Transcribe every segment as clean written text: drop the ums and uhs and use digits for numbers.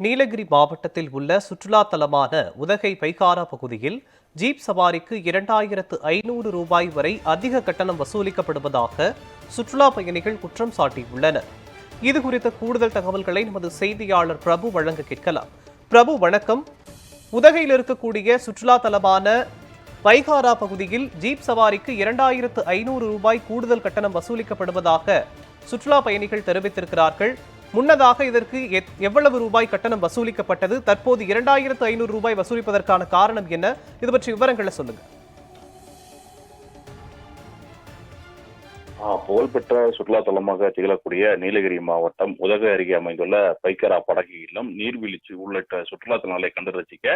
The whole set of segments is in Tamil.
நீலகிரி மாவட்டத்தில் உள்ள சுற்றுலா தலமான உதகை பைக்காரா பகுதியில் ஜீப் சவாரிக்கு 2500 ரூபாய் வரை அதிக கட்டணம் வசூலிக்கப்படுவதாக சுற்றுலா பயணிகள் குற்றம் சாட்டியுள்ளனர். இதுகுறித்த கூடுதல் தகவல்களை நமது செய்தியாளர் பிரபு வழங்க கேட்கலாம். பிரபு, வணக்கம். உதகையில் இருக்கக்கூடிய சுற்றுலா தலமான பைகாரா பகுதியில் ஜீப் சவாரிக்கு 2500 ரூபாய் கூடுதல் கட்டணம் வசூலிக்கப்படுவதாக சுற்றுலா பயணிகள் தெரிவித்திருக்கிறார்கள். முன்னதாக இதற்கு எவ்வளவு ரூபாய் கட்டணம் வசூலிக்கப்பட்டது? தற்போது 2500 ரூபாய் வசூலிப்பதற்கான காரணம் என்ன? இது பற்றி விவரங்களை சொல்லுங்க. புகழ்பெற்ற சுற்றுலா தலமாக திகழக்கூடிய நீலகிரி மாவட்டம் உதகை அருகே அமைந்துள்ள பைக்கரா படகு இல்லம், நீர்வீழ்ச்சி உள்ளிட்ட சுற்றுலா தலங்களை கண்டு ரசிக்க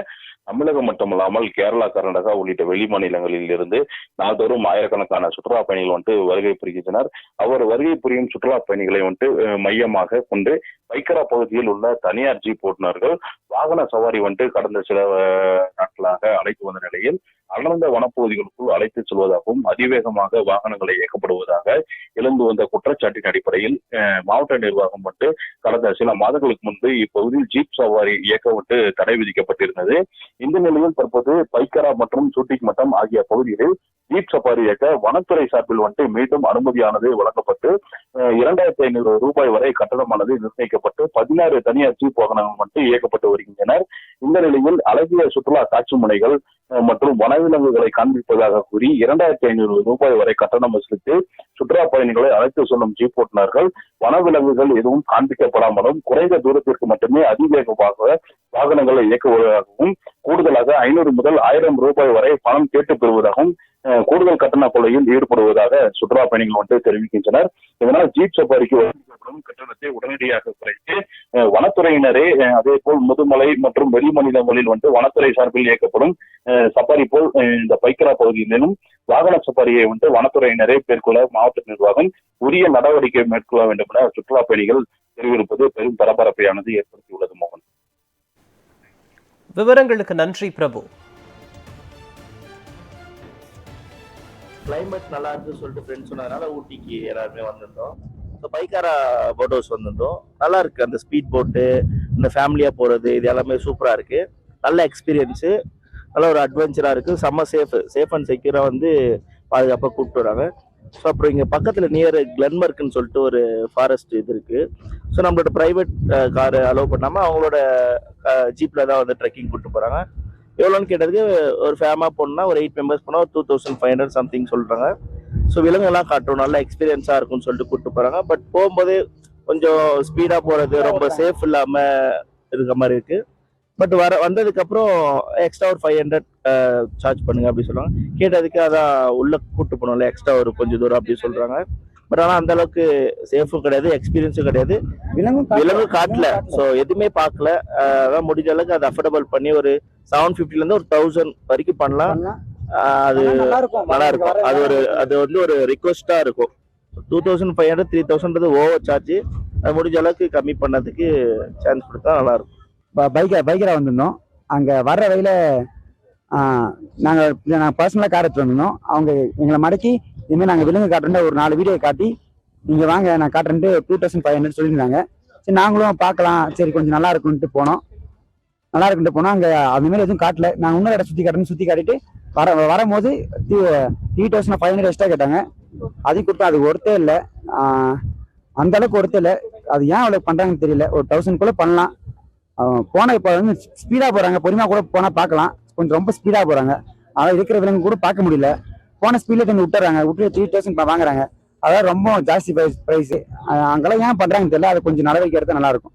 தமிழகம் மட்டுமல்லாமல் கேரளா, கர்நாடகா உள்ளிட்ட வெளி மாநிலங்களில் இருந்து நாள்தோறும் ஆயிரக்கணக்கான சுற்றுலா பயணிகள் வருகை புரிகின்றனர். அவர் வருகை புரியும் சுற்றுலா பயணிகளை மையமாக கொண்டு பைக்கரா பகுதியில் உள்ள தனியார் ஜீப் ஓட்டுநர்கள் வாகன சவாரி கடந்த சில நாட்களாக அழைத்து வந்த நிலையில் அடர்ந்த வனப்பகுதிகளுக்குள் அழைத்து செல்வதாகவும் அதிவேகமாக வாகனங்களை இயக்கப்படுவதாக எழுந்து வந்த குற்றச்சாட்டின் அடிப்படையில் மாவட்ட நிர்வாகம் கடந்த சில மாதங்களுக்கு முன்பு இப்பகுதியில் ஜீப் சவாரி இயக்க தடை விதிக்கப்பட்டிருந்தது. இந்த நிலையில் தற்போது பைக்கரா மற்றும் சூட்டிக் மட்டம் ஆகிய பகுதிகளில் ஜீப் சவாரி இயக்க வனத்துறை சார்பில் மீண்டும் அனுமதியானது வழங்கப்பட்டு 2500 ரூபாய் வரை கட்டணமானது நிர்ணயிக்கப்பட்டு 16 தனியார் ஜீப் வாகனங்கள் இயக்கப்பட்டு வருகின்றனர். இந்த நிலையில் அழகிய சுற்றுலா காட்சி முனைகள் மற்றும் வனவிலங்குகளை காண்பிப்பதாக கூறி 2500 ரூபாய் வரை கட்டணம் வசூலித்து சுற்றுலா பயணிகளை அழைத்து செல்லும் ஜீப் ஓட்டுநர்கள் வனவிலங்குகள் எதுவும் காண்பிக்கப்படாமலும் குறைந்த தூரத்திற்கு மட்டுமே அதிவேகமாக வாகனங்களை இயக்குவதாகவும் கூடுதலாக 500 முதல் 1000 ரூபாய் வரை பணம் கேட்டு பெறுவதாகவும் கூடுதல் கட்டண கொள்ளையில் ஈடுபடுவதாக சுற்றுலா பயணிகள் தெரிவிக்கின்றனர். இதனால் ஜீப் சவாரிக்கு வசூலிக்கப்படும் கட்டணத்தை உடனடியாக குறைத்து வனத்துறையினரே அதே போல் முதுமலை மற்றும் வெளி மாநிலங்களில் வனத்துறை சார்பில் இயக்கப்படும் சஃபாரி போல் இந்த பைக்கரா பகுதியிலும் வாகன சஃபாரியை வனத்துறையினரே மேற்கொள்ள மாவட்ட நிர்வாகம் உரிய நடவடிக்கை மேற்கொள்ள வேண்டும் என சுற்றுலா பயணிகள் தெரிவிப்பது பெரும் பரபரப்பையானது ஏற்படுத்தியுள்ளது. மோகன், விவரங்களுக்கு நன்றி பிரபு. கிளைமேட் நல்லா இருக்குன்னு சொல்லிட்டு ஃப்ரெண்ட்ஸ் சொன்னதுனால ஊட்டிக்கு எல்லாருமே வந்திருந்தோம். ஸோ பைக்காரா போட் ஹவுஸ் வந்திருந்தோம். நல்லா இருக்கு. அந்த ஸ்பீட் போட்டு இந்த ஃபேமிலியா போறது இது எல்லாமே சூப்பரா இருக்கு. நல்ல எக்ஸ்பீரியன்ஸு, நல்ல ஒரு அட்வென்ச்சரா இருக்கு. செம்ம சேஃப் அண்ட் செக்யூரா பாதுகாப்பாக கூப்பிட்டு வராங்க. ஸோ அப்புறம் இங்கே பக்கத்தில் நியர் கிளன்மர்க்குன்னு சொல்லிட்டு ஒரு ஃபாரஸ்ட் இது இருக்கு. ஸோ நம்மளோட ப்ரைவேட் காரு அலோவ் பண்ணாமல் அவங்களோட ஜீப்ல தான் ட்ரெக்கிங் கூப்பிட்டு போறாங்க. எவ்வளோன்னு கேட்டதுக்கு ஒரு ஃபேமிலியாக போனோம்னா ஒரு 8 மெம்பர்ஸ் போனால் ஒரு 2500 சம்திங் சொல்கிறாங்க. ஸோ விலங்குலாம் காட்டுறோம், நல்ல எக்ஸ்பீரியன்ஸாக இருக்கும்னு சொல்லிட்டு கூப்பிட்டு போகிறாங்க. பட் போகும்போது கொஞ்சம் ஸ்பீடாக போகிறது, ரொம்ப சேஃப் இல்லாமல் இருக்க மாதிரி இருக்குது. பட் வந்ததுக்கப்புறம் எக்ஸ்ட்ரா ஒரு 500 சார்ஜ் பண்ணுங்க அப்படின்னு சொல்லுவாங்க. கேட்டதுக்கு அதான் உள்ள கூப்பிட்டு போனோம்ல எக்ஸ்ட்ரா ஒரு கொஞ்சம் தூரம் அப்படின்னு சொல்கிறாங்க. பட் ஆனால் அந்த அளவுக்கு சேஃபும் கிடையாது, எக்ஸ்பீரியன்ஸும் கிடையாது. விலங்கு காட்டல, ஸோ எதுவுமே பார்க்கல. அதான் முடிஞ்ச அளவுக்கு அதை அஃபோர்டபுள் பண்ணி ஒரு 750 ஒரு 1000 வரைக்கும் பண்ணலாம். அது நல்லா இருக்கும். அது ஒரு ரிக்வெஸ்டா இருக்கும். 2500 3000 ஓவர் சார்ஜ். அது முடிஞ்ச அளவுக்கு கம்மி பண்ணதுக்கு சான்ஸ் கொடுத்தா நல்லா இருக்கும். பைக்கரா வந்திருந்தோம். அங்க வர்ற வழியில நாங்கள் பர்சனலாக கார் எடுத்து வந்திருந்தோம். அவங்க எங்களை மடக்கி இதுமாதிரி நாங்கள் விலங்கு காட்டுறேன் ஒரு 4 வீடியோ காட்டி நீங்கள் வாங்க நான் காட்டுறேன்ட்டு 2500 சொல்லியிருந்தாங்க. சரி நாங்களும் பார்க்கலாம், சரி கொஞ்சம் நல்லா இருக்குன்ட்டு போனோம். அங்கே அதுமாரி எதுவும் காட்டல. நாங்கள் இன்னொரு இடம் சுற்றி காட்டிட்டு வரும்போது 3500 எக்ஸ்ட்ரா கேட்டாங்க. அதையும் கொடுத்தா அது ஒருத்தே இல்லை, அந்த அளவுக்கு ஒருத்தே இல்லை. அது ஏன் அவ்வளோ பண்ணுறாங்கன்னு தெரியல. ஒரு 1000 பண்ணலாம். போனால் இப்போ ஸ்பீடாக போகிறாங்க, பொறுமையாக கூட போனால் பார்க்கலாம். கொஞ்சம் ரொம்ப ஸ்பீடாக போகிறாங்க. அதாவது இருக்கிற விலங்கு கூட பார்க்க முடியல. போன ஸ்பீடில் கொஞ்சம் விட்டு 3000 வாங்குறாங்க. அதாவது ரொம்ப ஜாஸ்தி ப்ரைஸ். அங்கெல்லாம் ஏன் பண்ணுறாங்கன்னு தெரியல. அது கொஞ்சம் நடவடிக்கை எடுத்தால் நல்லாயிருக்கும்.